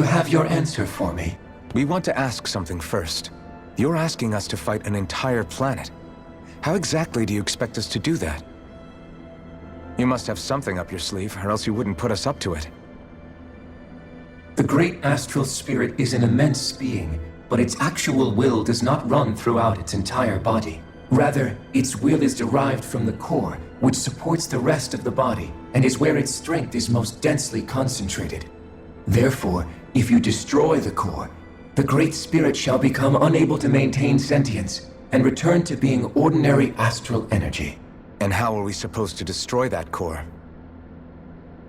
you have your answer for me? We want to ask something first. You're asking us to fight an entire planet. How exactly do you expect us to do that? You must have something up your sleeve, or else you wouldn't put us up to it. The great astral spirit is an immense being, but its actual will does not run throughout its entire body. Rather, its will is derived from the core, which supports the rest of the body, and is where its strength is most densely concentrated. Therefore, if you destroy the core, the Great Spirit shall become unable to maintain sentience, and return to being ordinary astral energy. And how are we supposed to destroy that core?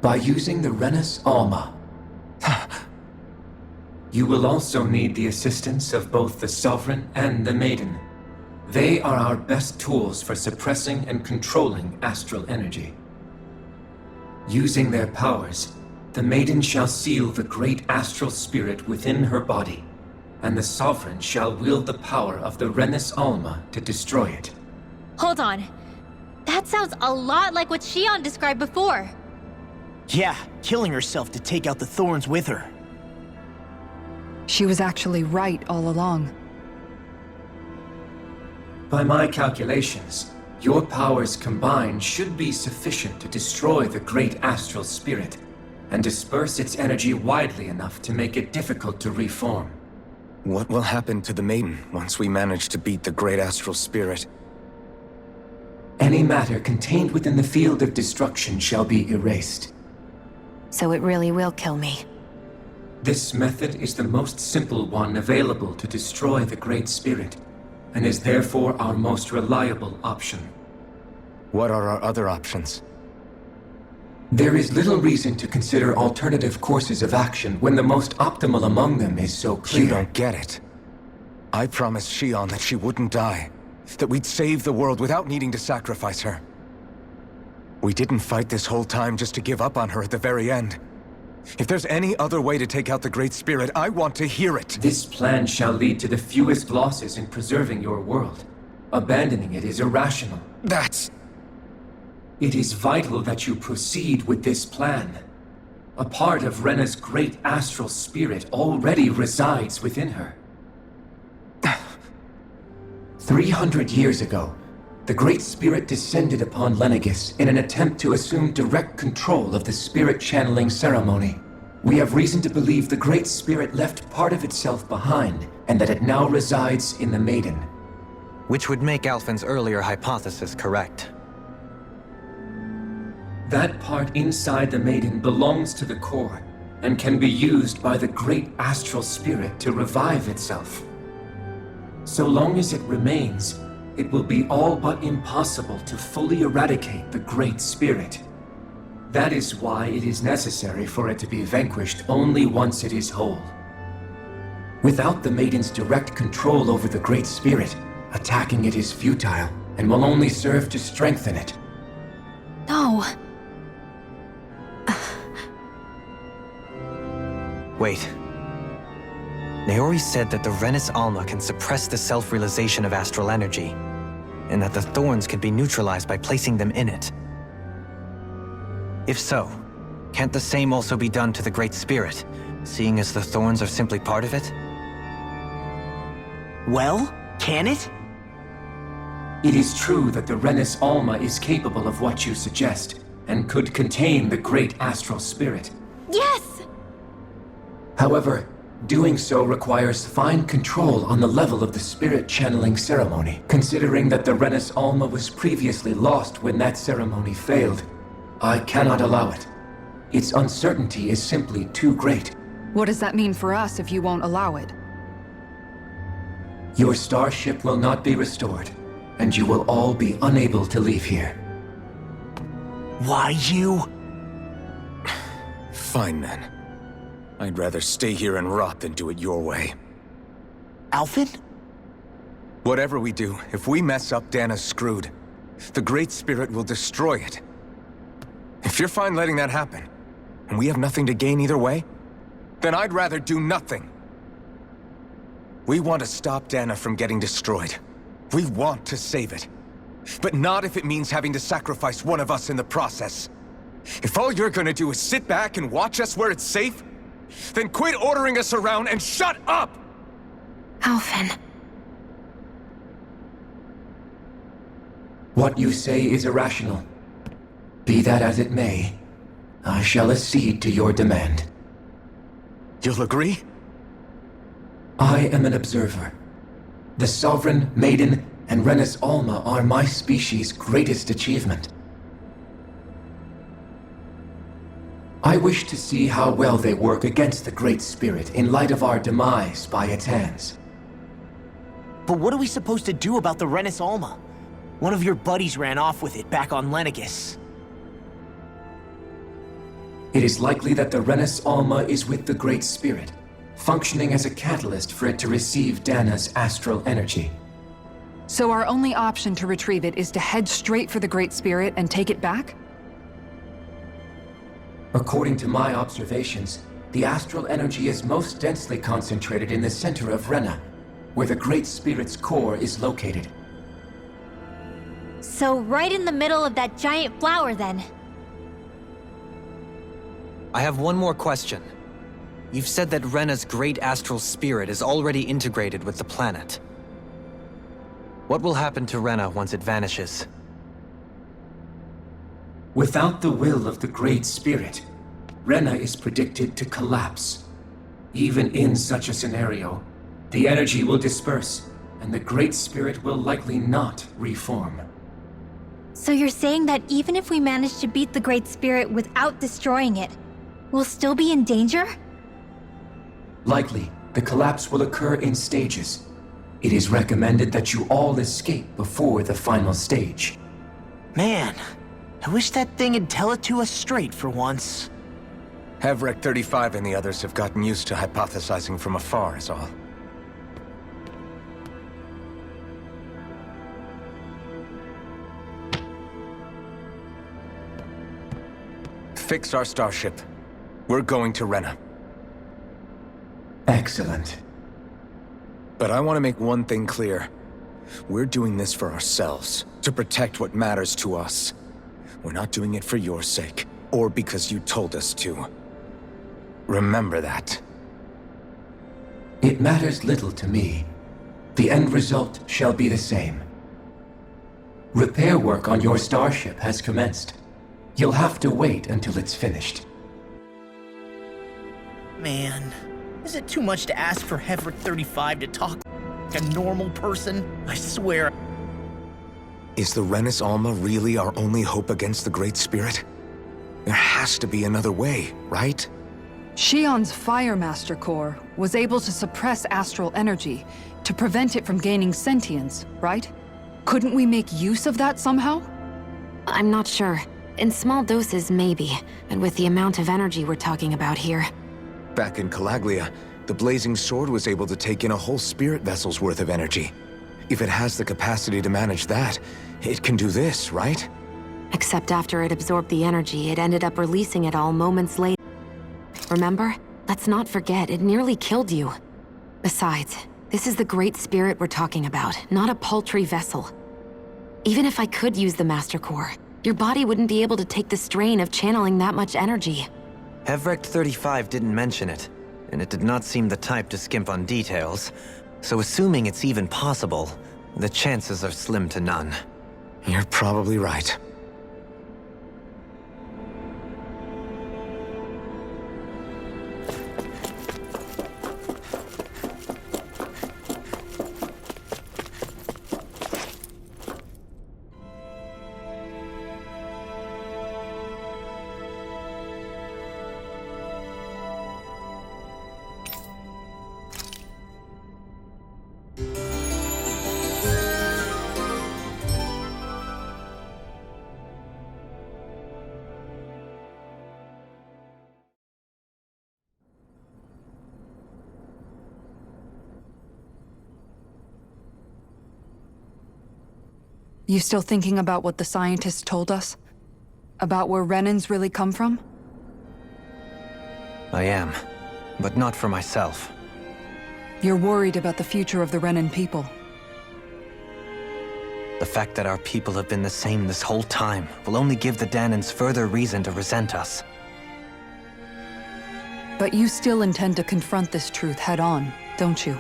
By using the Renus Alma. You will also need the assistance of both the Sovereign and the Maiden. They are our best tools for suppressing and controlling astral energy. Using their powers, the Maiden shall seal the great astral spirit within her body, and the Sovereign shall wield the power of the Renus Alma to destroy it. Hold on. That sounds a lot like what Shion described before. Yeah, killing herself to take out the thorns with her. She was actually right all along. By my calculations, your powers combined should be sufficient to destroy the great astral spirit, and disperse its energy widely enough to make it difficult to reform. What will happen to the Maiden once we manage to beat the great astral spirit? Any matter contained within the field of destruction shall be erased. So it really will kill me. This method is the most simple one available to destroy the Great Spirit, and is therefore our most reliable option. What are our other options? There is little reason to consider alternative courses of action when the most optimal among them is so clear. You don't get it. I promised Shion that she wouldn't die, that we'd save the world without needing to sacrifice her. We didn't fight this whole time just to give up on her at the very end. If there's any other way to take out the Great Spirit, I want to hear it. This plan shall lead to the fewest losses in preserving your world. Abandoning it is irrational. It is vital that you proceed with this plan. A part of Rena's great astral spirit already resides within her. 300 years ago, the Great Spirit descended upon Lenegis in an attempt to assume direct control of the spirit channeling ceremony. We have reason to believe the Great Spirit left part of itself behind, and that it now resides in the Maiden. Which would make Alphen's earlier hypothesis correct. That part inside the Maiden belongs to the core, and can be used by the great astral spirit to revive itself. So long as it remains, it will be all but impossible to fully eradicate the Great Spirit. That is why it is necessary for it to be vanquished only once it is whole. Without the Maiden's direct control over the Great Spirit, attacking it is futile, and will only serve to strengthen it. No. Wait. Naori said that the Renus Alma can suppress the self-realization of astral energy, and that the thorns can be neutralized by placing them in it. If so, can't the same also be done to the Great Spirit, seeing as the thorns are simply part of it? Well, can it? It is true that the Renus Alma is capable of what you suggest, and could contain the great astral spirit. Yes! However, doing so requires fine control on the level of the spirit channeling ceremony, considering that the Renus Alma was previously lost when that ceremony failed. I cannot allow it. Its uncertainty is simply too great. What does that mean for us if you won't allow it? Your starship will not be restored, and you will all be unable to leave here. Why you? Fine then. I'd rather stay here and rot than do it your way. Alphen? Whatever we do, if we mess up, Dana's screwed. The Great Spirit will destroy it. If you're fine letting that happen, and we have nothing to gain either way, then I'd rather do nothing. We want to stop Dana from getting destroyed. We want to save it. But not if it means having to sacrifice one of us in the process. If all you're gonna do is sit back and watch us where it's safe, Then quit ordering us around and shut up! Alphen. What you say is irrational. Be that as it may, I shall accede to your demand. You'll agree? I am an observer. The Sovereign, Maiden, and Renis Alma are my species' greatest achievement. I wish to see how well they work against the Great Spirit in light of our demise by its hands. But what are we supposed to do about the Renis Alma? One of your buddies ran off with it back on Lenegis. It is likely that the Renis Alma is with the Great Spirit, functioning as a catalyst for it to receive Dana's astral energy. So our only option to retrieve it is to head straight for the Great Spirit and take it back? According to my observations, the astral energy is most densely concentrated in the center of Rena, where the Great Spirit's core is located. So right in the middle of that giant flower, then. I have one more question. You've said that Rena's great astral spirit is already integrated with the planet. What will happen to Rena once it vanishes? Without the will of the Great Spirit, Rena is predicted to collapse. Even in such a scenario, the energy will disperse, and the Great Spirit will likely not reform. So you're saying that even if we manage to beat the Great Spirit without destroying it, we'll still be in danger? Likely, the collapse will occur in stages. It is recommended that you all escape before the final stage. Man, I wish that thing would tell it to us straight for once. Hevrek 35 and the others have gotten used to hypothesizing from afar, is all. Fix our starship. We're going to Rena. Excellent. But I want to make one thing clear. We're doing this for ourselves, to protect what matters to us. We're not doing it for your sake, or because you told us to. Remember that. It matters little to me. The end result shall be the same. Repair work on your starship has commenced. You'll have to wait until it's finished. Man, is it too much to ask for Hevrek 35 to talk like a normal person? I swear. Is the Renis Alma really our only hope against the Great Spirit? There has to be another way, right? Shion's Fire Master Core was able to suppress astral energy to prevent it from gaining sentience, right? Couldn't we make use of that somehow? I'm not sure. In small doses, maybe. And with the amount of energy we're talking about here. Back in Calaglia, the Blazing Sword was able to take in a whole spirit vessel's worth of energy. If it has the capacity to manage that, it can do this, right? Except after it absorbed the energy, it ended up releasing it all moments later. Remember? Let's not forget, it nearly killed you. Besides, this is the Great Spirit we're talking about, not a paltry vessel. Even if I could use the Master Core, your body wouldn't be able to take the strain of channeling that much energy. Hevrek 35 didn't mention it, and it did not seem the type to skimp on details, so assuming it's even possible, the chances are slim to none. You're probably right. You still thinking about what the scientists told us? About where Renans really come from? I am, but not for myself. You're worried about the future of the Renan people. The fact that our people have been the same this whole time will only give the Danans further reason to resent us. But you still intend to confront this truth head-on, don't you?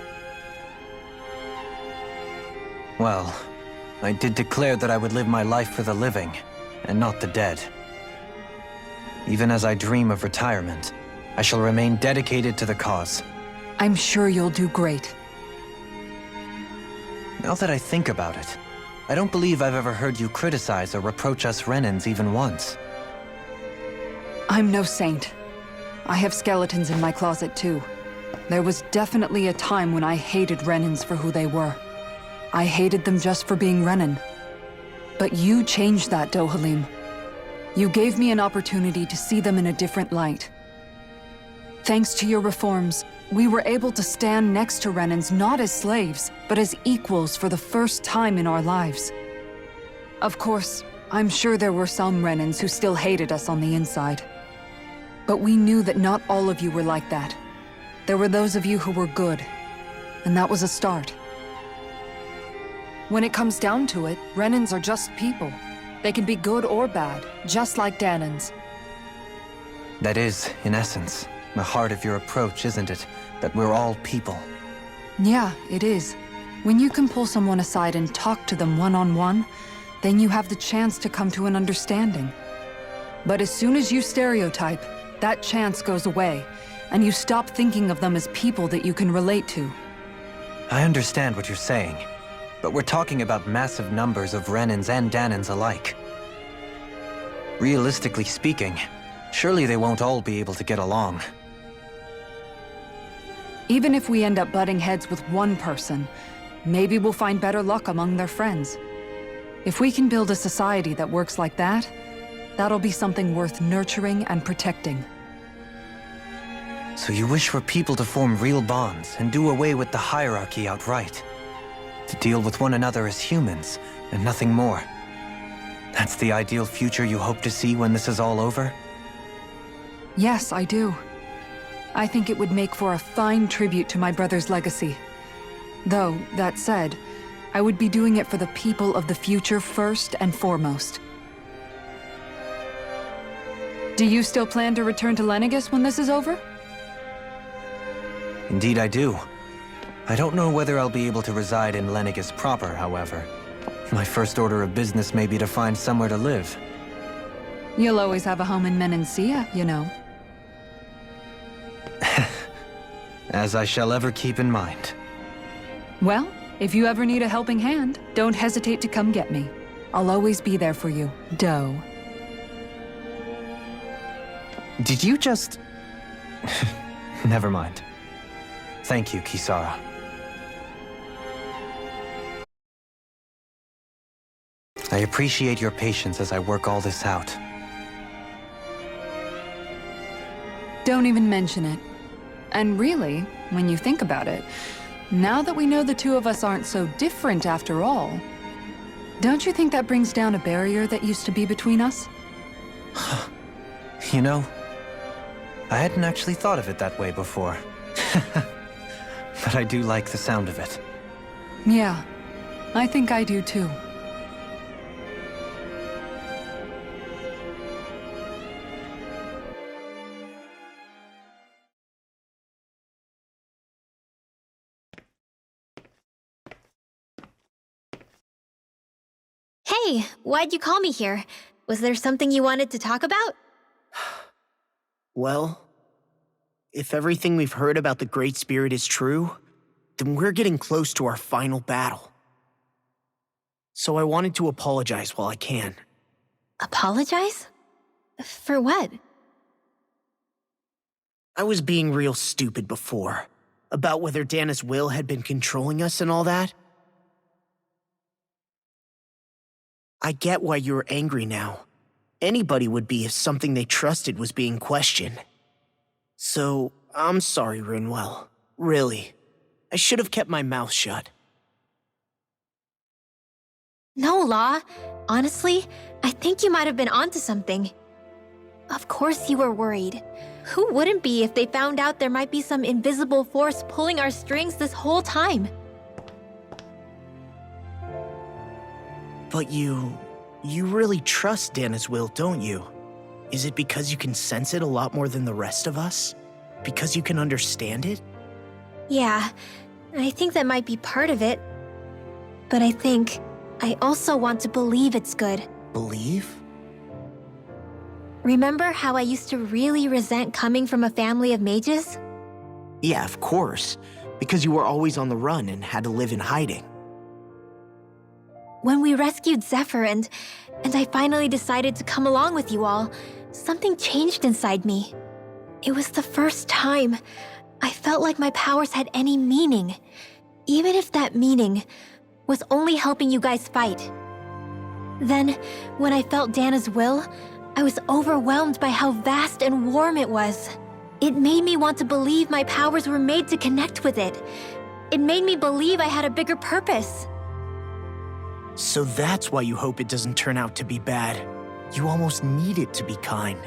Well, I did declare that I would live my life for the living, and not the dead. Even as I dream of retirement, I shall remain dedicated to the cause. I'm sure you'll do great. Now that I think about it, I don't believe I've ever heard you criticize or reproach us Renans even once. I'm no saint. I have skeletons in my closet too. There was definitely a time when I hated Renans for who they were. I hated them just for being Renan. But you changed that, Dohalim. You gave me an opportunity to see them in a different light. Thanks to your reforms, we were able to stand next to Renans not as slaves, but as equals for the first time in our lives. Of course, I'm sure there were some Renans who still hated us on the inside. But we knew that not all of you were like that. There were those of you who were good, and that was a start. When it comes down to it, Renans are just people. They can be good or bad, just like Danans. That is, in essence, the heart of your approach, isn't it? That we're all people. Yeah, it is. When you can pull someone aside and talk to them one-on-one, then you have the chance to come to an understanding. But as soon as you stereotype, that chance goes away, and you stop thinking of them as people that you can relate to. I understand what you're saying, but we're talking about massive numbers of Renans and Danans alike. Realistically speaking, surely they won't all be able to get along. Even if we end up butting heads with one person, maybe we'll find better luck among their friends. If we can build a society that works like that, that'll be something worth nurturing and protecting. So you wish for people to form real bonds and do away with the hierarchy outright? To deal with one another as humans, and nothing more? That's the ideal future you hope to see when this is all over? Yes, I do. I think it would make for a fine tribute to my brother's legacy. Though, that said, I would be doing it for the people of the future first and foremost. Do you still plan to return to Lenegis when this is over? Indeed I do. I don't know whether I'll be able to reside in Lenegis proper, however. My first order of business may be to find somewhere to live. You'll always have a home in Menancia, you know. As I shall ever keep in mind. Well, if you ever need a helping hand, don't hesitate to come get me. I'll always be there for you, Doe. Did you just... Never mind. Thank you, Kisara. I appreciate your patience as I work all this out. Don't even mention it. And really, when you think about it, now that we know the two of us aren't so different after all, don't you think that brings down a barrier that used to be between us? You know, I hadn't actually thought of it that way before. But I do like the sound of it. Yeah, I think I do too. Hey, why'd you call me here? Was there something you wanted to talk about? Well, if everything we've heard about the Great Spirit is true, then we're getting close to our final battle. So I wanted to apologize while I can. Apologize? For what? I was being real stupid before, about whether Dana's will had been controlling us and all that. I get why you're angry now. Anybody would be if something they trusted was being questioned. So, I'm sorry, Rinwell. Really. I should have kept my mouth shut. No, Law. Honestly, I think you might have been onto something. Of course you were worried. Who wouldn't be if they found out there might be some invisible force pulling our strings this whole time? But you really trust Dana's will, don't you? Is it because you can sense it a lot more than the rest of us? Because you can understand it? Yeah, I think that might be part of it. But I think I also want to believe it's good. Believe? Remember how I used to really resent coming from a family of mages? Yeah, of course. Because you were always on the run and had to live in hiding. When we rescued Zephyr and I finally decided to come along with you all, something changed inside me. It was the first time I felt like my powers had any meaning, even if that meaning was only helping you guys fight. Then, when I felt Dana's will, I was overwhelmed by how vast and warm it was. It made me want to believe my powers were made to connect with it. It made me believe I had a bigger purpose. So that's why you hope it doesn't turn out to be bad. You almost need it to be kind.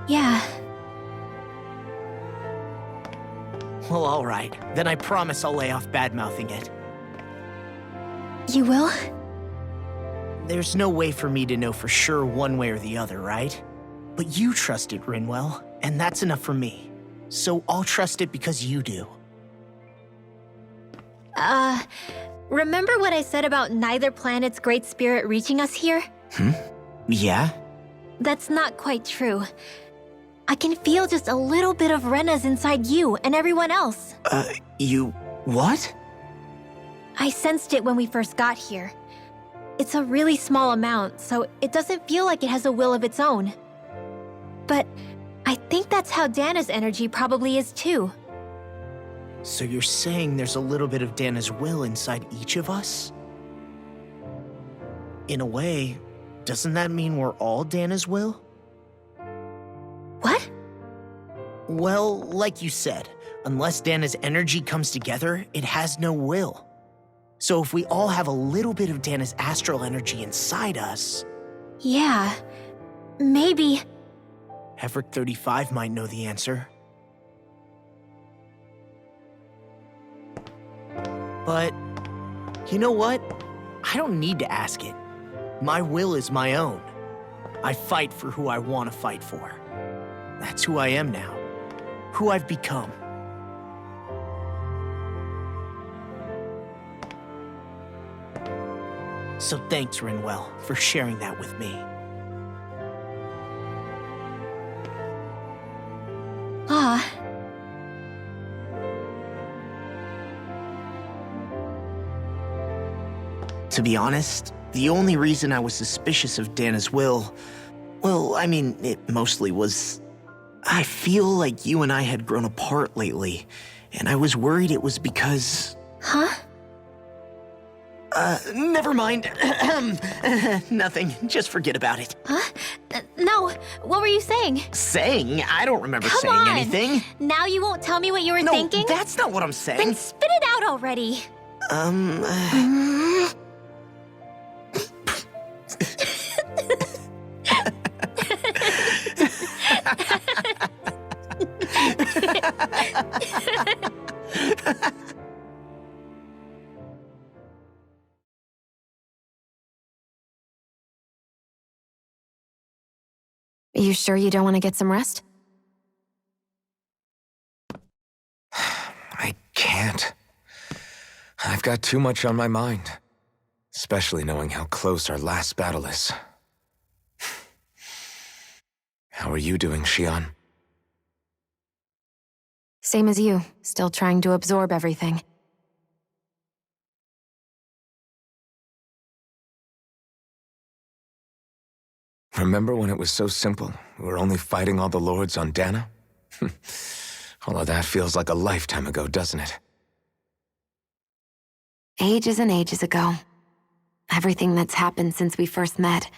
Yeah. Well, alright. Then I promise I'll lay off bad-mouthing it. You will? There's no way for me to know for sure one way or the other, right? But you trust it, Rinwell, and that's enough for me. So I'll trust it because you do. Remember what I said about neither planet's great spirit reaching us here? Yeah? That's not quite true. I can feel just a little bit of Rena's inside you and everyone else. You... what? I sensed it when we first got here. It's a really small amount, so it doesn't feel like it has a will of its own. But I think that's how Dana's energy probably is too. So you're saying there's a little bit of Dana's will inside each of us? In a way, doesn't that mean we're all Dana's will? What? Well, like you said, unless Dana's energy comes together, it has no will. So if we all have a little bit of Dana's astral energy inside us... Yeah, maybe... Everett 35 might know the answer. But, you know what? I don't need to ask it. My will is my own. I fight for who I want to fight for. That's who I am now. Who I've become. So thanks, Rinwell, for sharing that with me. Ah. To be honest, the only reason I was suspicious of Dana's will, well, I mean, it mostly was... I feel like you and I had grown apart lately, and I was worried it was because... Huh? Never mind. Nothing. Just forget about it. Huh? No, what were you saying? Saying? I don't remember Come saying on. anything. Now you won't tell me what you were No, thinking? that's not what I'm saying. Then spit it out already. You sure you don't want to get some rest? I can't. I've got too much on my mind. Especially knowing how close our last battle is. How are you doing, Xion? Same as you, still trying to absorb everything. Remember when it was so simple? We were only fighting all the lords on Dana? All of that feels like a lifetime ago, doesn't it? Ages and ages ago. Everything that's happened since we first met.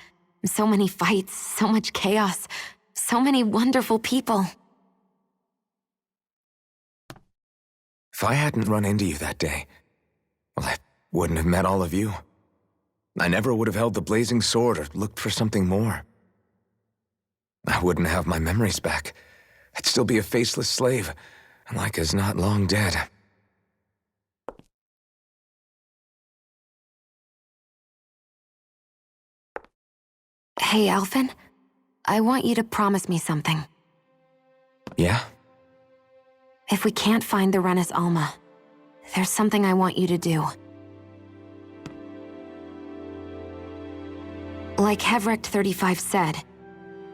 So many fights, so much chaos, so many wonderful people. If I hadn't run into you that day, well, I wouldn't have met all of you. I never would have held the blazing sword or looked for something more. I wouldn't have my memories back. I'd still be a faceless slave, like as not long dead. Hey, Alphen. I want you to promise me something. Yeah? If we can't find the Renis Alma, there's something I want you to do. Like Hevrect 35 said,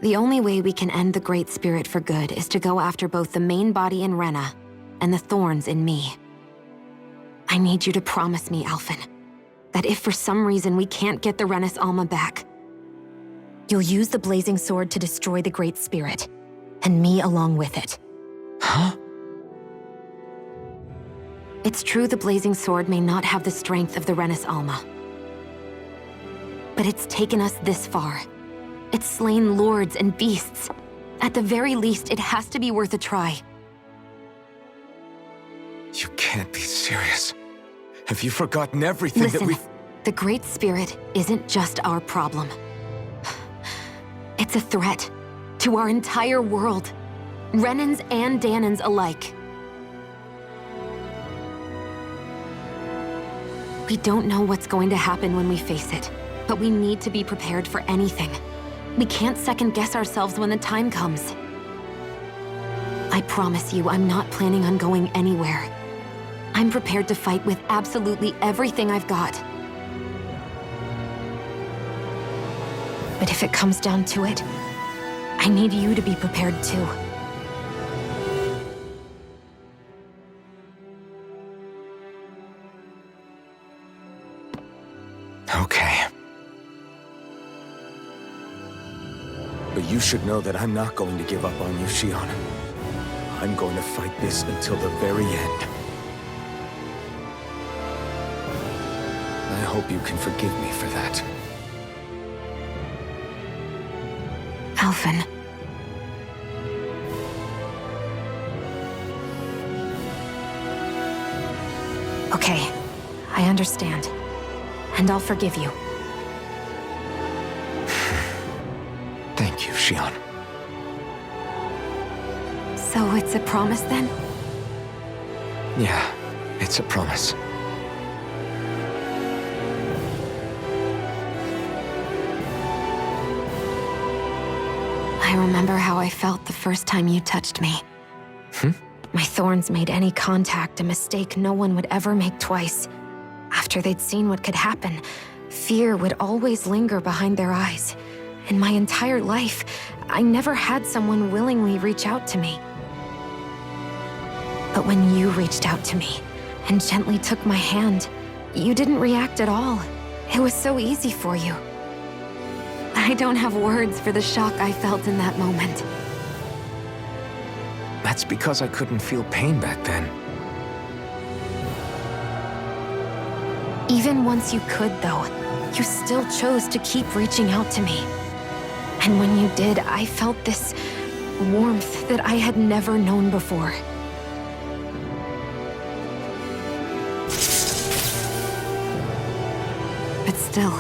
the only way we can end the Great Spirit for good is to go after both the main body in Rena and the thorns in me. I need you to promise me, Alphen, that if for some reason we can't get the Renis Alma back, you'll use the Blazing Sword to destroy the Great Spirit, and me along with it. Huh? It's true the Blazing Sword may not have the strength of the Renis Alma. But it's taken us this far. It's slain lords and beasts. At the very least, it has to be worth a try. You can't be serious. Have you forgotten everything that Listen, we've... the Great Spirit isn't just our problem. It's a threat to our entire world. Renans and Danans alike. We don't know what's going to happen when we face it, but we need to be prepared for anything. We can't second-guess ourselves when the time comes. I promise you, I'm not planning on going anywhere. I'm prepared to fight with absolutely everything I've got. But if it comes down to it, I need you to be prepared too. Okay. But you should know that I'm not going to give up on you, Shion. I'm going to fight this until the very end. I hope you can forgive me for that. Alphen. Okay, I understand. And I'll forgive you. Thank you, Shion. So it's a promise then? Yeah, it's a promise. I remember how I felt the first time you touched me. My thorns made any contact a mistake no one would ever make twice. After they'd seen what could happen, fear would always linger behind their eyes. In my entire life, I never had someone willingly reach out to me. But when you reached out to me and gently took my hand, you didn't react at all. It was so easy for you. I don't have words for the shock I felt in that moment. That's because I couldn't feel pain back then. Even once you could, though, you still chose to keep reaching out to me. And when you did, I felt this warmth that I had never known before. But still,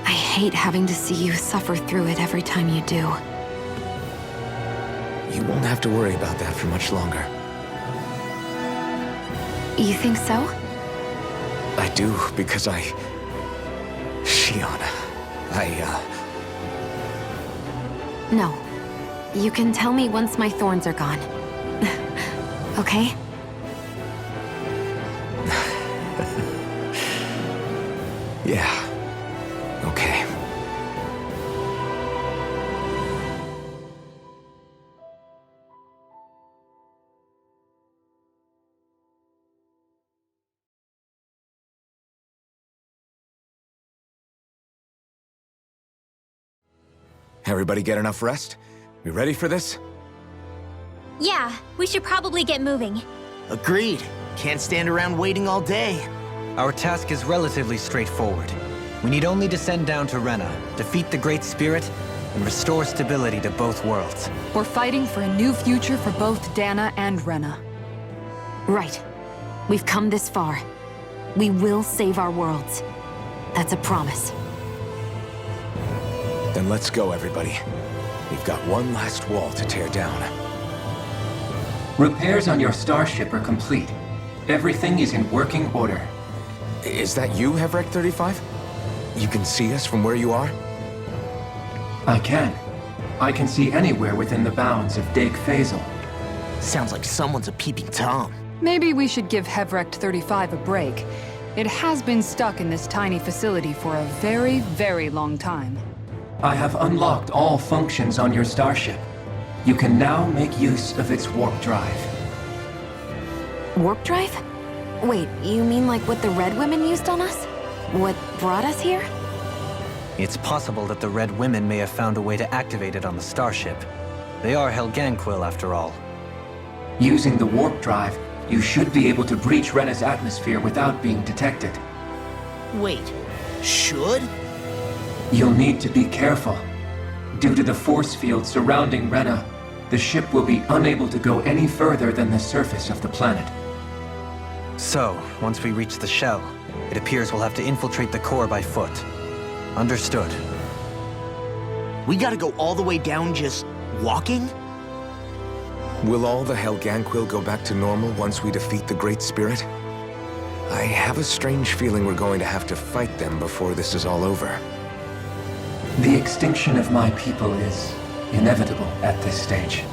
I hate having to see you suffer through it every time you do. You won't have to worry about that for much longer. You think so? I do, because Shion, No. You can tell me once my thorns are gone. Okay? Yeah. Okay. Everybody get enough rest? We ready for this? Yeah, we should probably get moving. Agreed. Can't stand around waiting all day. Our task is relatively straightforward. We need only descend down to Rena, defeat the Great Spirit, and restore stability to both worlds. We're fighting for a new future for both Dana and Rena. Right. We've come this far. We will save our worlds. That's a promise. Then let's go, everybody. We've got one last wall to tear down. Repairs on your starship are complete. Everything is in working order. Is that you, Hevrect 35? You can see us from where you are? I can. I can see anywhere within the bounds of Dake Phasal. Sounds like someone's a peeping Tom. Maybe we should give Hevrect 35 a break. It has been stuck in this tiny facility for a very, very long time. I have unlocked all functions on your starship. You can now make use of its warp drive. Warp drive? Wait, you mean like what the Red Women used on us? What brought us here? It's possible that the Red Women may have found a way to activate it on the starship. They are Helganquil, after all. Using the warp drive, you should be able to breach Rena's atmosphere without being detected. Wait, should? You'll need to be careful. Due to the force field surrounding Rena, the ship will be unable to go any further than the surface of the planet. So, once we reach the shell, it appears we'll have to infiltrate the core by foot. Understood. We gotta go all the way down just walking? Will all the Helganquil go back to normal once we defeat the Great Spirit? I have a strange feeling we're going to have to fight them before this is all over. The extinction of my people is inevitable at this stage.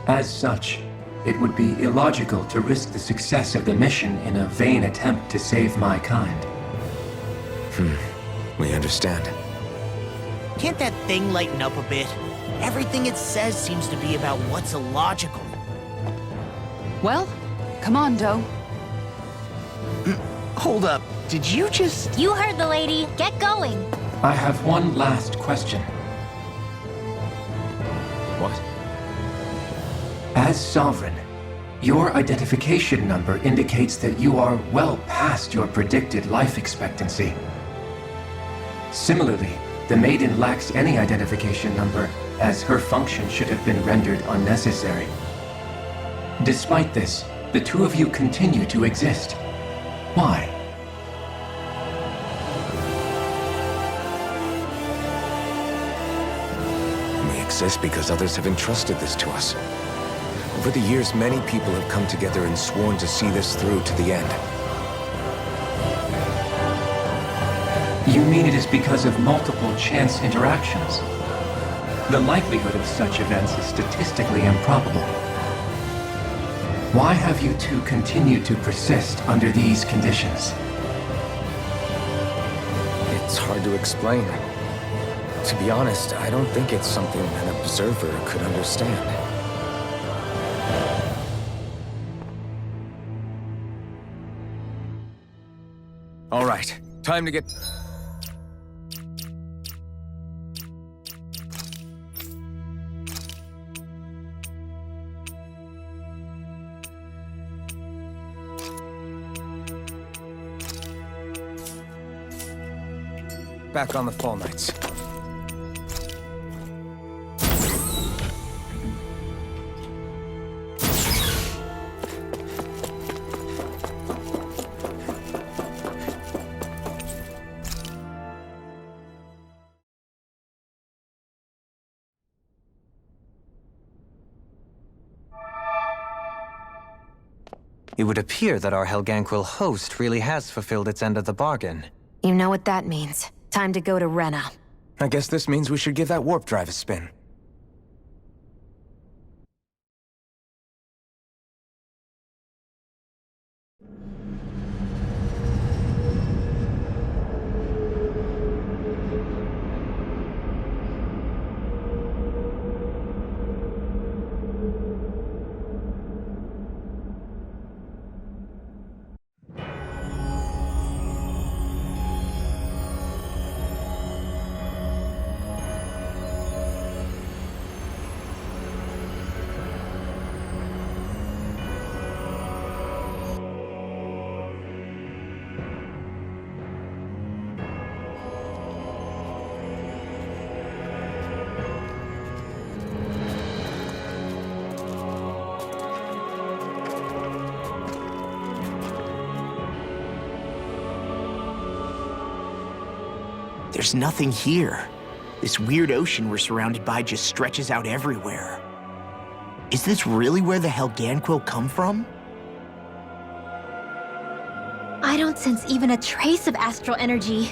As such, it would be illogical to risk the success of the mission in a vain attempt to save my kind. We understand. Can't that thing lighten up a bit? Everything it says seems to be about what's illogical. Well, come on, Doe. Hold up, did you just... You heard the lady. Get going. I have one last question. What? As Sovereign, your identification number indicates that you are well past your predicted life expectancy. Similarly, the Maiden lacks any identification number, as her function should have been rendered unnecessary. Despite this, the two of you continue to exist. Why? We exist because others have entrusted this to us. Over the years, many people have come together and sworn to see this through to the end. You mean it is because of multiple chance interactions? The likelihood of such events is statistically improbable. Why have you two continued to persist under these conditions? It's hard to explain. To be honest, I don't think it's something an observer could understand. All right, time to get... back on the Fall Knights. It would appear that our Helganquil host really has fulfilled its end of the bargain. You know what that means. Time to go to Rena. I guess this means we should give that warp drive a spin. There's nothing here. This weird ocean we're surrounded by just stretches out everywhere. Is this really where the Helganquil come from? I don't sense even a trace of astral energy.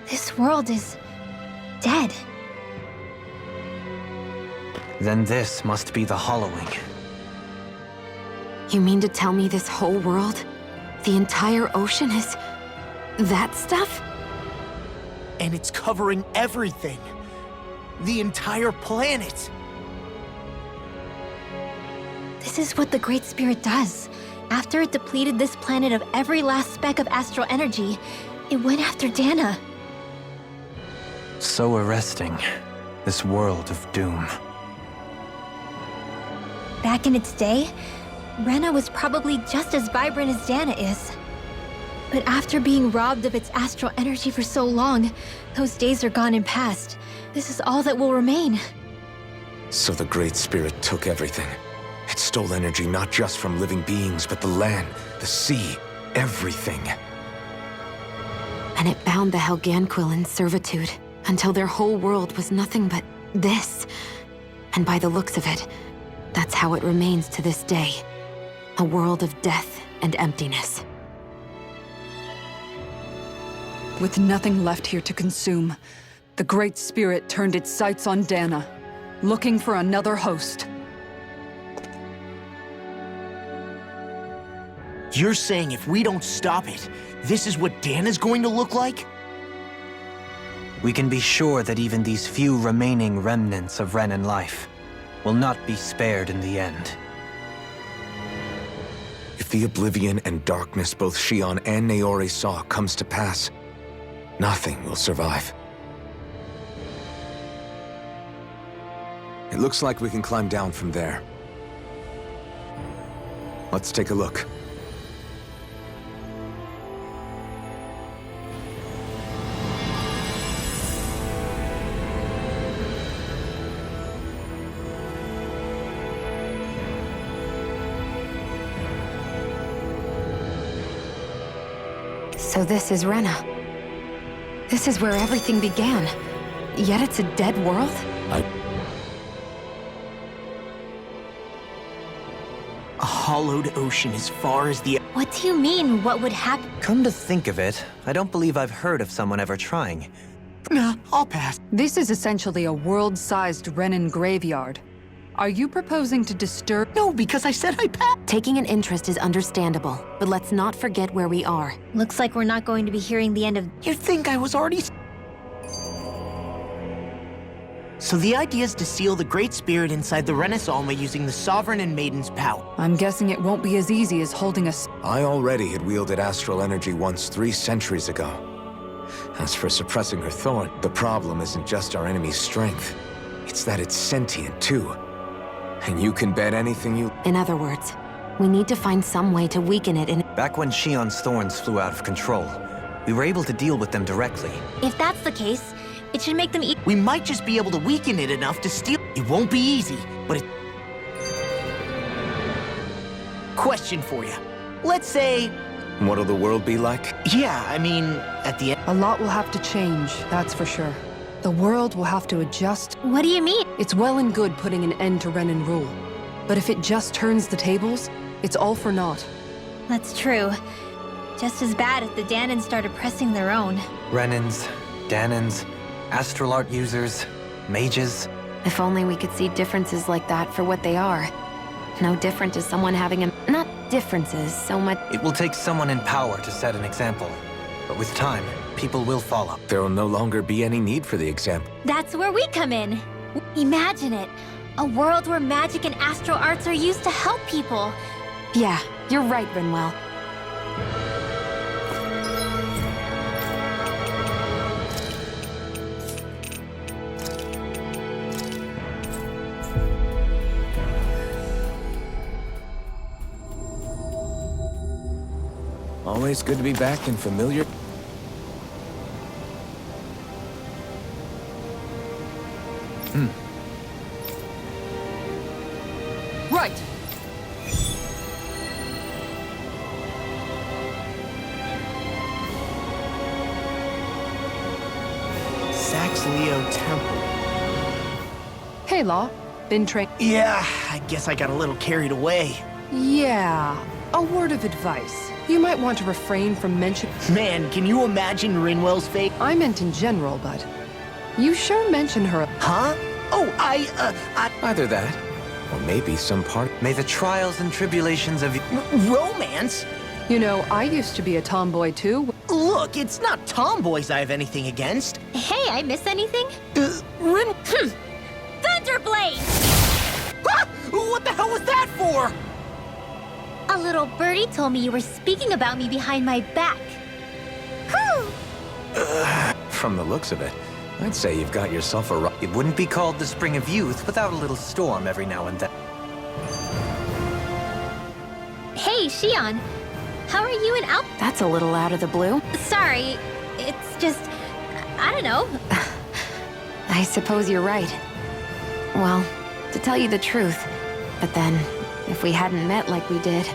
This world is dead. Then this must be the Hollowing. You mean to tell me this whole world, the entire ocean is that stuff? And it's covering everything. The entire planet. This is what the Great Spirit does. After it depleted this planet of every last speck of astral energy, it went after Dana. So arresting. This world of doom. Back in its day, Rena was probably just as vibrant as Dana is. But after being robbed of its astral energy for so long, those days are gone and past. This is all that will remain. So the Great Spirit took everything. It stole energy not just from living beings, but the land, the sea, everything. And it bound the Helganquil in servitude until their whole world was nothing but this. And by the looks of it, that's how it remains to this day. A world of death and emptiness. With nothing left here to consume, the Great Spirit turned its sights on Dana, looking for another host. You're saying if we don't stop it, this is what Dana's going to look like? We can be sure that even these few remaining remnants of Renan life will not be spared in the end. If the oblivion and darkness both Shion and Naori saw comes to pass, nothing will survive. It looks like we can climb down from there. Let's take a look. So this is Rena. This is where everything began. Yet it's a dead world? A hollowed ocean as far as the... What do you mean, what would happen? Come to think of it, I don't believe I've heard of someone ever trying. Nah, I'll pass. This is essentially a world-sized Renan graveyard. Are you proposing to disturb? No, because I said I passed. Taking an interest is understandable, but let's not forget where we are. Looks like we're not going to be hearing the end of... You'd think I was already... So the idea is to seal the Great Spirit inside the Renaissance using the Sovereign and Maiden's power. I'm guessing it won't be as easy as holding a... I already had wielded astral energy once 3 centuries ago. As for suppressing her thorn, the problem isn't just our enemy's strength. It's that it's sentient, too. And you can bet anything you... In other words, we need to find some way to weaken it in... Back when Shion's thorns flew out of control, we were able to deal with them directly. If that's the case, it should make them eat... We might just be able to weaken it enough to steal... It won't be easy, but it... Question for you. Let's say... What'll the world be like? Yeah, I mean, at the end... A lot will have to change, that's for sure. The world will have to adjust. What do you mean? It's well and good putting an end to Renan rule. But if it just turns the tables, it's all for naught. That's true. Just as bad if the Danans started pressing their own. Renans, Danans, astral art users, mages. If only we could see differences like that for what they are. No different to someone having a... Not differences, so much... It will take someone in power to set an example. But with time, people will follow. There will no longer be any need for the example. That's where we come in. Imagine it. A world where magic and astral arts are used to help people. Yeah, you're right, Rinwell. Always good to be back in familiar... Right! Sax Leo Temple. Hey, Law. Been trained... Yeah, I guess I got a little carried away. Yeah. A word of advice. You might want to refrain from mentioning... Man, can you imagine Rinwell's fate? I meant in general, but... You sure mention her... Huh? Oh, Either that, Or maybe some part... May the trials and tribulations of... Romance? You know, I used to be a tomboy too. Look, it's not tomboys I have anything against. Hey, I miss anything? Rin... Thunderblade! Ah! What the hell was that for? A little birdie told me you were speaking about me behind my back. Whew! From the looks of it, I'd say you've got yourself a... It wouldn't be called the Spring of Youth without a little storm every now and then. Hey, Shion. How are you and Al? That's a little out of the blue. Sorry, it's just... I don't know. I suppose you're right. Well, to tell you the truth, but then, if we hadn't met like we did,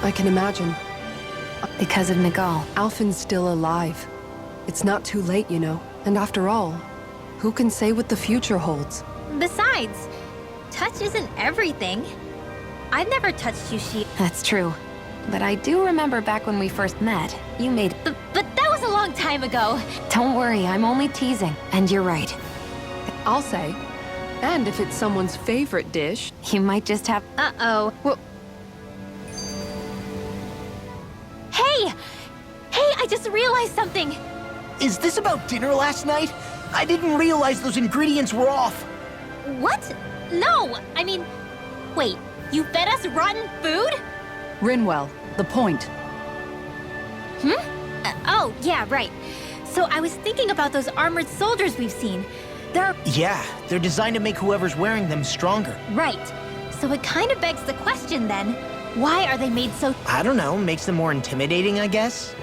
I can imagine. because of Nagal. Alphen's still alive. It's not too late, you know. And after all, who can say what the future holds? Besides, touch isn't everything. I've never touched you, Shi. That's true. But I do remember back when we first met, you made... But that was a long time ago. Don't worry, I'm only teasing. And you're right. I'll say. And if it's someone's favorite dish... You might just have... Uh-oh. Well, Hey! Hey, I just realized something! Is this about dinner last night? I didn't realize those ingredients were off. What? No! I mean... Wait, you fed us rotten food? Rinwell, the point. Oh, yeah, right. So I was thinking about those armored soldiers we've seen. They're... Yeah, they're designed to make whoever's wearing them stronger. Right. So it kind of begs the question then, why are they made so... I don't know, makes them more intimidating, I guess?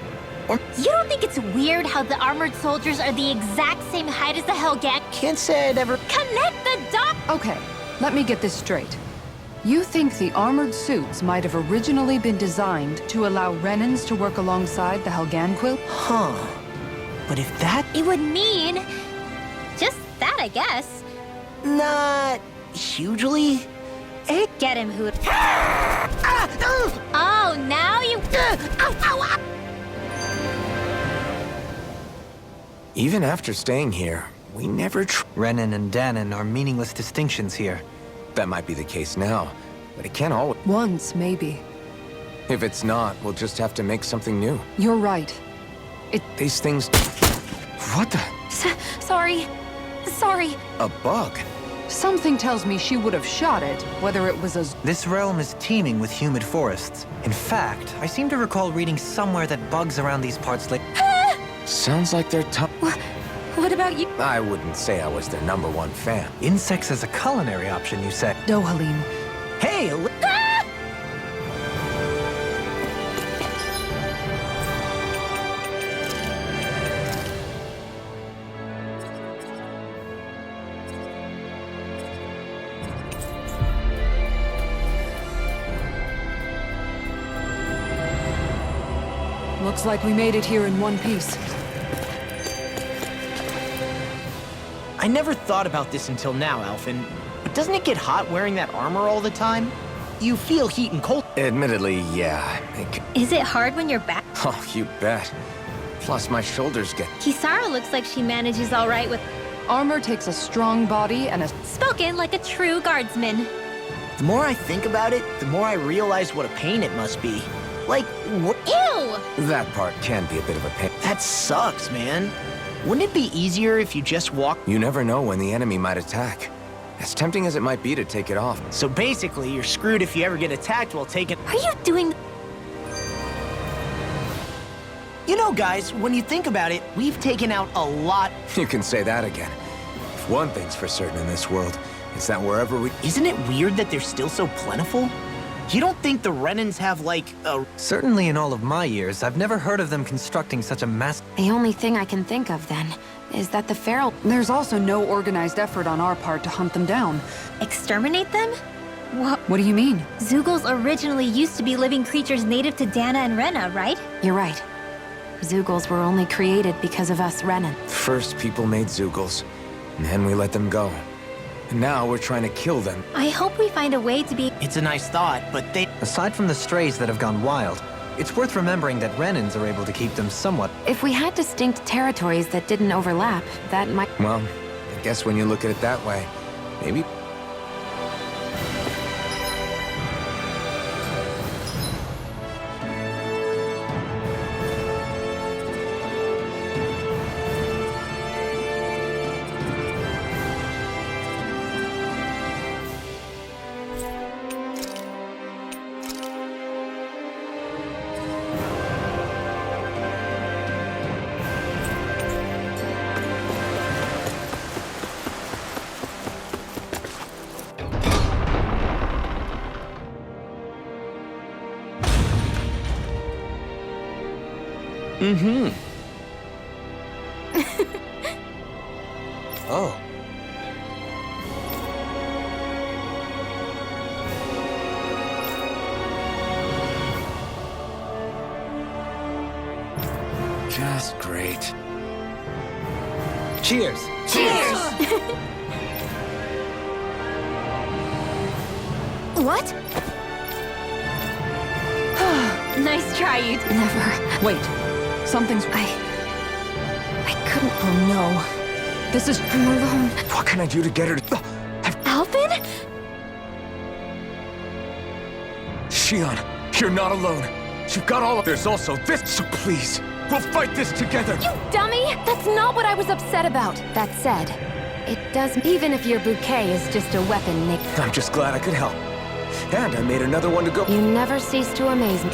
You don't think it's weird how the armored soldiers are the exact same height as the Hellgang? Can't say I'd ever... Connect the dots! Okay, let me get this straight. You think the armored suits might have originally been designed to allow Renans to work alongside the Helganquil? Huh. But if that... It would mean... just that, I guess. Not... hugely? Get him, Hoot. Oh, now you... Ow, ow, ow. Even after staying here, we never Renan and Danon are meaningless distinctions here. That might be the case now, but it can't always... Once, maybe. If it's not, we'll just have to make something new. You're right. These things... What the... Sorry. Sorry. A bug? Something tells me she would have shot it, whether it was a... This realm is teeming with humid forests. In fact, I seem to recall reading somewhere that bugs around these parts like... Sounds like they're tough. What about you? I wouldn't say I was their #1 fan. Insects as a culinary option, you said. Dohalim. Hey, Looks like we made it here in one piece. I never thought about this until now, Alphen. But doesn't it get hot wearing that armor all the time? You feel heat and cold. Admittedly, yeah. Is it hard when you're back? Oh, you bet. Plus, my shoulders get... Kisara looks like she manages all right with... Armor takes a strong body and a... Spoken like a true guardsman. The more I think about it, the more I realize what a pain it must be. Like, what? Ew! That part can be a bit of a pain. That sucks, man. Wouldn't it be easier if you just walked? You never know when the enemy might attack. As tempting as it might be to take it off. So basically, you're screwed if you ever get attacked while taking... Are you doing... You know, guys, when you think about it, we've taken out a lot... You can say that again. If one thing's for certain in this world, it's that wherever we... Isn't it weird that they're still so plentiful? You don't think the Renans have, like, a... Certainly in all of my years, I've never heard of them constructing such a mass... The only thing I can think of, then, is that the feral... There's also no organized effort on our part to hunt them down. Exterminate them? What do you mean? Zeugles originally used to be living creatures native to Dana and Rena, right? You're right. Zeugles were only created because of us Renan. First people made Zeugles, and then we let them go. And now we're trying to kill them. I hope we find a way to be... It's a nice thought, but they... Aside from the strays that have gone wild, it's worth remembering that Renans are able to keep them somewhat... If we had distinct territories that didn't overlap, that might... Well, I guess when you look at it that way, maybe... Oh. Just great. Cheers! What? Nice try, you. Never. Wait. Something's... I couldn't. Oh no. This is... I'm alone. What can I do to get her to... Alvin? Shion, you're not alone. You've got all of... There's also this, so please, we'll fight this together. You dummy! That's not what I was upset about. That said, it does... Even if your bouquet is just a weapon, Nick... I'm just glad I could help. And I made another one to go... You never cease to amaze me.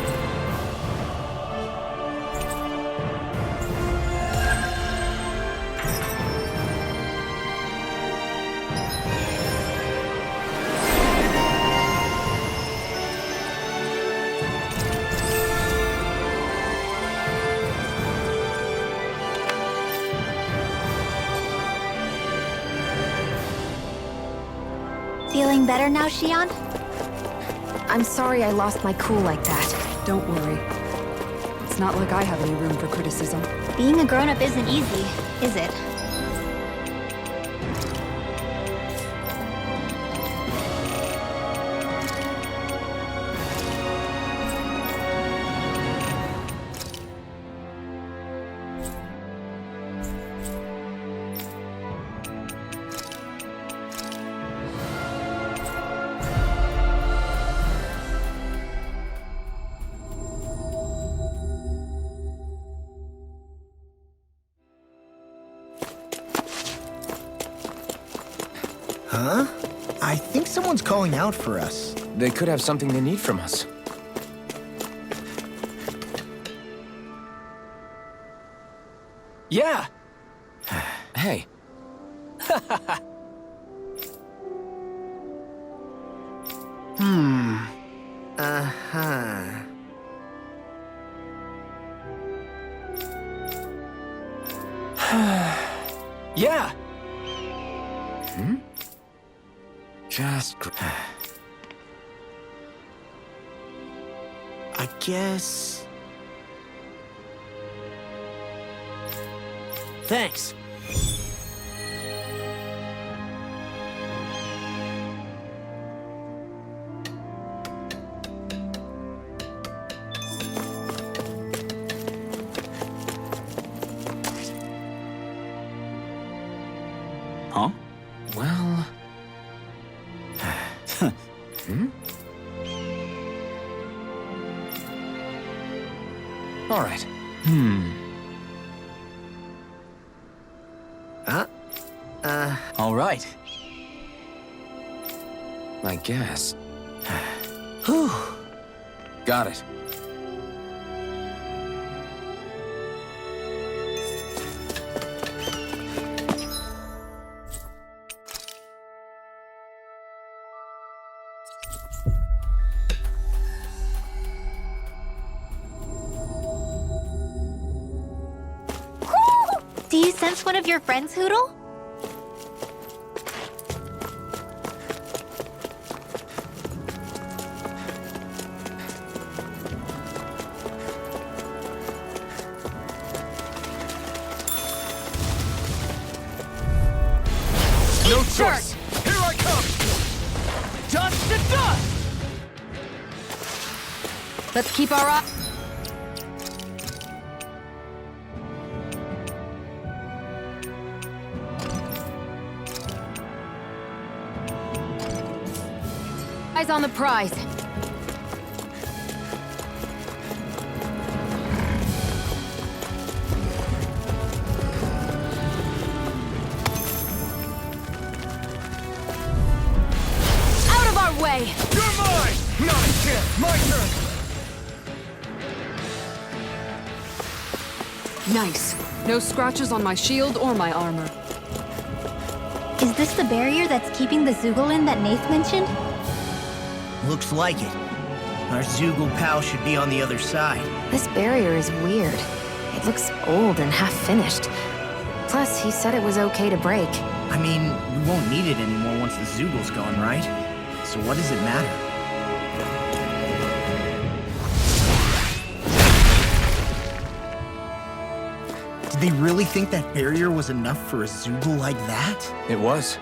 Feeling better now, Shion? I'm sorry I lost my cool like that. Don't worry. It's not like I have any room for criticism. Being a grown-up isn't easy, is it? Huh? I think someone's calling out for us. They could have something they need from us. Yeah! Hey. Uh-huh. Yeah! Just... I guess... Thanks. Huh? Well... All right. All right. I guess. Whew. Got it. Do you sense one of your friends, Hoodle? No choice! Here I come! Dust to dust! Let's keep our eye... Eyes on the prize. Out of our way! You're mine! Not again! My turn! Nice. No scratches on my shield or my armor. Is this the barrier that's keeping the Zugolin that Nath mentioned? Looks like it. Our Zoogle pal should be on the other side. This barrier is weird. It Looks old and half-finished. Plus, he said it was okay to break. I mean, we won't need it anymore once the Zoogl's gone, right? So what does it matter? Did they really think that barrier was enough for a Zoogl like that? It was.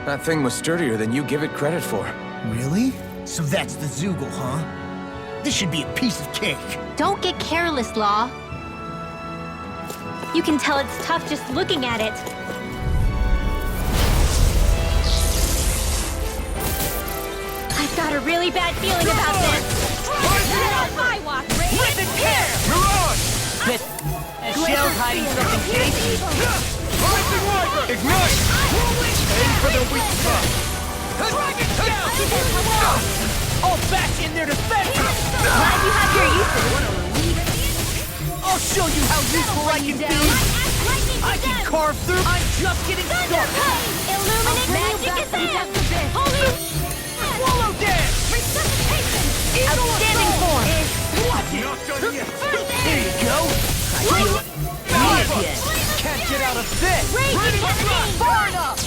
That thing was sturdier than you give it credit for. Really? So that's the Zoogl, huh? This should be a piece of cake. Don't get careless, Law. You can tell it's tough just looking at it. I've got a really bad feeling about this. Get off my watch! Listen here! This shell's hiding something tasty. Ignite! Aim for the weak spot! Dragon down! All back in their defense! Glad you have your uses. I'll show you how useful I can be! I can carve through! I'm just getting started! Illuminate magic is in! Holy... Swallow dance! Resuscitation! Outstanding form! Watch it! There you go! I feel it! Me again! Can't get out of this! Far enough!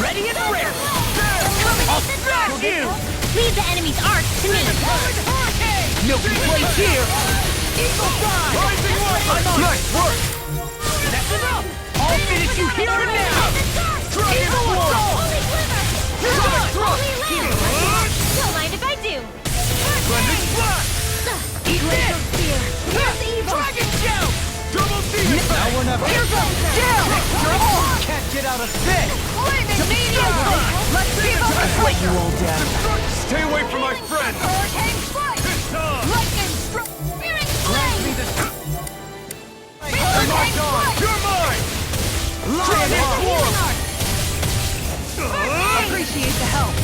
Ready and rare! I'll smash you! Leave the enemy's arc to me! No complaints here! Eagle dive! Nice work! That's enough! I'll finish you here and now! Eagle assault! Don't mind if I do! Splendid splash! Eat this! Dragon shout! Double demon! Now or never! Here goes! Down! Can't get out of this! Flaming meteor! Let's keep up the quick! You all down. Stay away from my friend! Hurricane strike! Lightning strike! Spirit flame! Hurricane strike! You're mine! Lion swarm! Appreciate the help!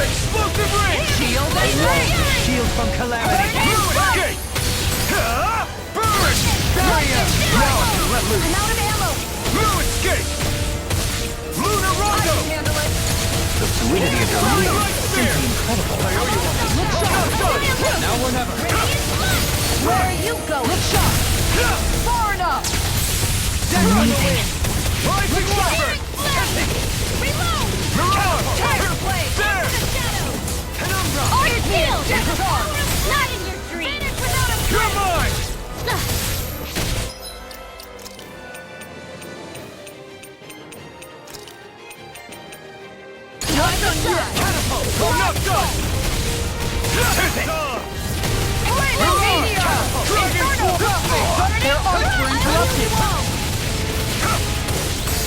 Explosive ring! Shield and ring! Shield from calamity! Escape! Burn! Barrier! Now I can let loose! I'm out of ammo! Blue escape! Lunar Rondo! Handle it! The fluidity of your move is simply incredible. Now or never! Where are you going? Look sharp! Far enough! Amazing. Rising Wyvern! Reload! Mirage! Tiger blade! There! Penumbra! Arc shield! Deathstar! Not in your dreams! You're mine! Not on you! Catapult! I'm not done! Flaming meteor! Inferno! Their arcs were interrupted!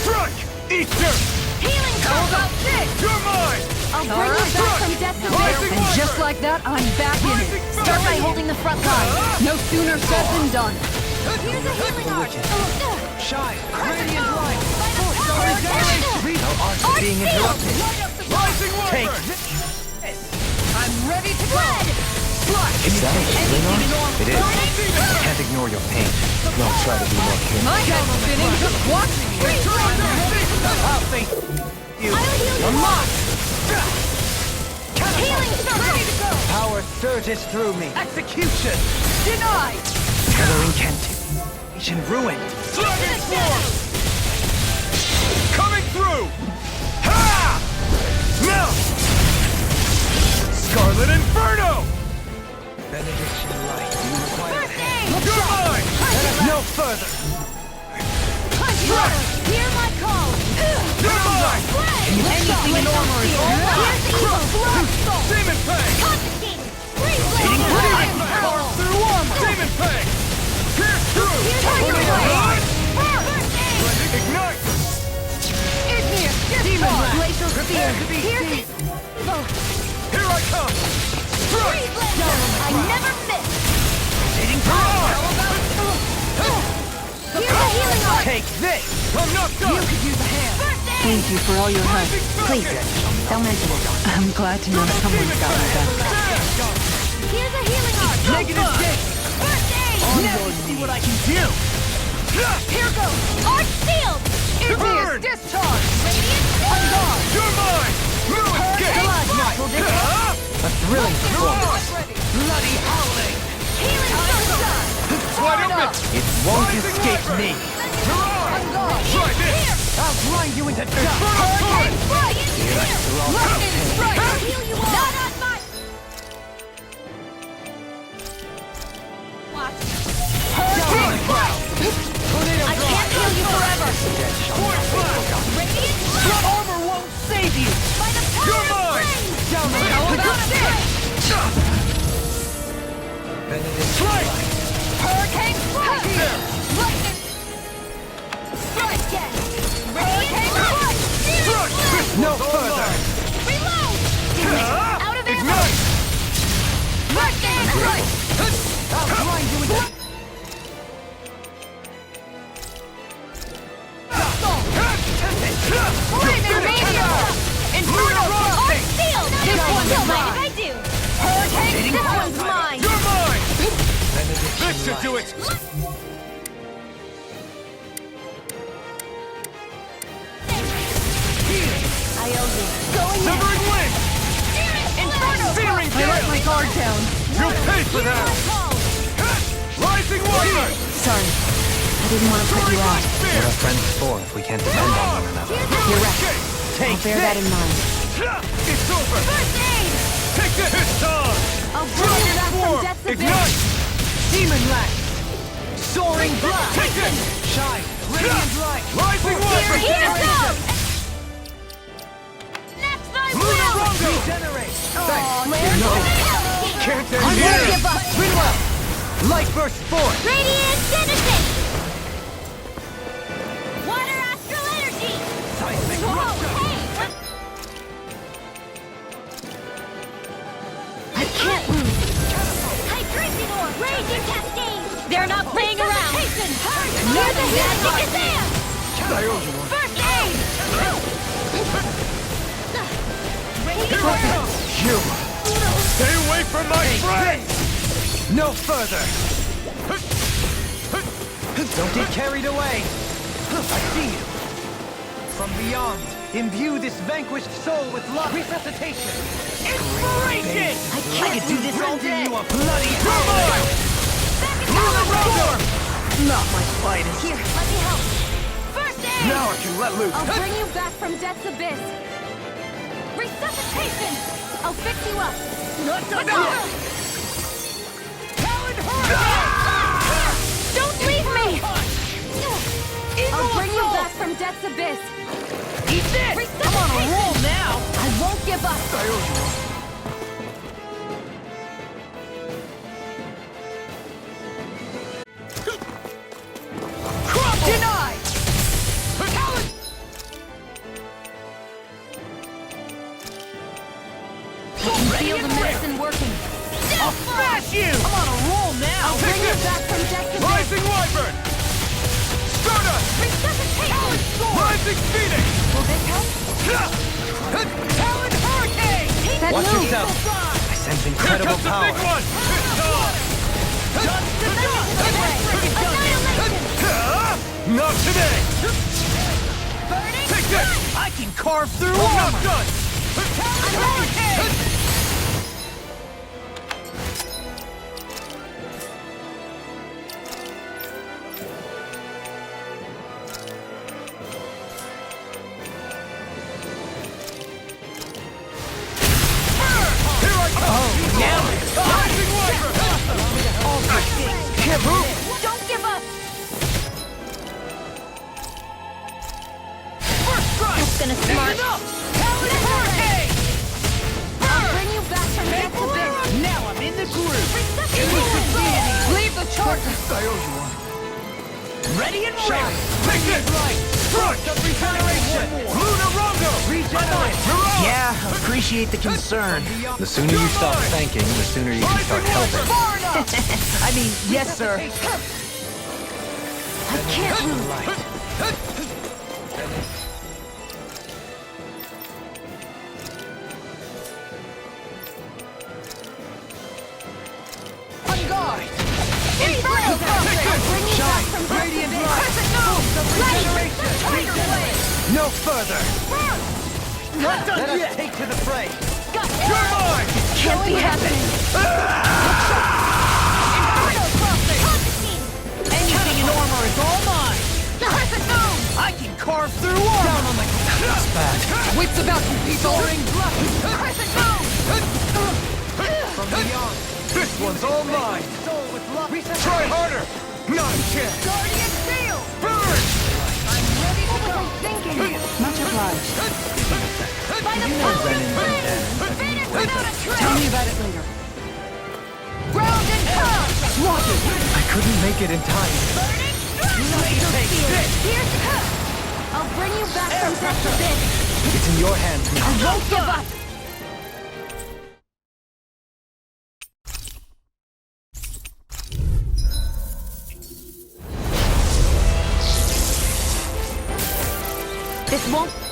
Strike! Eat dirt! Healing How about this? You're mine! I'll bring you back from death to Rising And Wyvern! just like that, I'm back in it! Start by holding the front line. No sooner said than done! Here's a healing arc. Shine! Radiant light! Our arts are being interrupted. Rising Take Wyvern! this! I'm ready to go! Is that a healing arc? It is. Can't ignore your pain. Don't try to be more human. My head's spinning just watching you! I'll face you! I'll heal you You're more. mine! Healing Ready to go! Power surges through me. Execution! Denied! Tether incantation ruined. Dragon Force! Coming through! Ha! Now! Scarlet Inferno! Benediction light. You require First aid! You're mine! no further. Punch! Hear my call! You're mine! Anything in armor is all mine! Demon Fang! Confiscate! Hitting Freeze! Carve through armor! Demon Fang! Pierce through! Tiger blade! Ignite! Igneous! Demon blast! Glacial spear! to be Here's seized. Here I come! Strike! I never miss! Hitting Here's a healing arc! Take this! I'm not done! could use a hand! Thank you for all your help. Please, don't mention it. I'm glad to know someone's got my back. Here's a healing arc! Negative six! First aid! Now see what I can do! Here goes! Arc shield! Igneous discharge! Radiant On guard! You're mine! No escape! Blood! A thrilling performance. Bloody howling! Wide open! It won't escape me. Try this! I'll grind you into dust. Hurricane strike! Lightning strike! Not on my... Hurricane strike! I can't heal you forever! Force blast! Radiant Your armor won't save you. by the power You're of mine! flame! Down the How about this? Strike! Hurricane strike! There! Lightning! Strike again! Hurricane strike! Strike! No further. Reload! Damn it! Out of ammo! Ignite! Lightning strike! I'll grind you into Flaming radio! Inferno! Arc field! This one's mine. mine! I do! Hurricane! This one's mine! You're mine! This should do it! I owe you. Going in! Severing wind! Inferno! Searing I let gale! my guard down. You'll pay for that! Rising warrior! Sorry. I didn't want to put you out. What are friends for if we can't depend on one another? You're right. Take I'll bear that in mind. It's over! First aid! Take this! It's on! I'll bring you back from death's abyss! Ignite! demon lash. Soaring blast. Take this! Shine. Radiant light. Rising warrior! Here goes! Next I will! Lunarongo! Regenerate. Can't I end won't here! give up. Rinwell. Light burst forth. Radiant Citizen! Water astral energy! Seismic Whoa, rupture. hey! I can't lose! Hydration orb! Raging cascade! They're not playing around! Near the magic is there! First aid! Here I come! You. Stay away from my friends! No further. Don't get carried away. I see you. From beyond, imbue this vanquished soul with love. Resuscitation. Inspiration! I could do this all day. You a bloody Come on! Lunarongo! Not my finest. Here, let me help! First aid! Now I can let loose. I'll bring you back from death's abyss! Resuscitation! I'll fix you up! Don't leave me! I'll bring you back from death's abyss! Eat this! I'm on a roll now! I won't give up! Denied! I can feel the medicine working! I'll smash you! I'm on a roll now! I'll bring you back from death's abyss! Rising wyvern! Stardust! Resuscitation! Rising phoenix! Will this help? Talon hurricane! That Watch move! yourself. I sense Here incredible comes the power. big one! It's on! Not today! Burning Take this! I can carve through I'm not armor! done! Talon hurricane! Here I come! Rising wyvern! Can't move! Don't give up! First strike! That's gonna smart. Talon hurricane! I'll bring you back from death's abyss! Now I'm in the groove! Resuscitation! Leave the chart! Ready and Shine! ready! Take this! Strike! Regeneration! Lunarongo! Regenerate! You're on! Yeah, appreciate the concern. The sooner you stop thanking, the sooner you can start helping. I mean, yes, sir. I can't lose! On guard! Inferno! Bring you back from death's Radiant abyss! light! Perfect move! Regeneration! Tiger blade! No further! Not done Let us yet! Take to the fray! Got You're mine! Can't be happening! Wits about you, people! Crescent move! From beyond. This one's all mine! Try harder! Not a chance! Guardian Seal! Burn! I'm ready to go. Thinking. Much obliged. By the power of flame! Finish without a trace! Tell me about it later. Round and pound! I couldn't make it in time. Burning strike! Here's I'll bring you back from death to this! It's in your hands now. I won't give up! This won't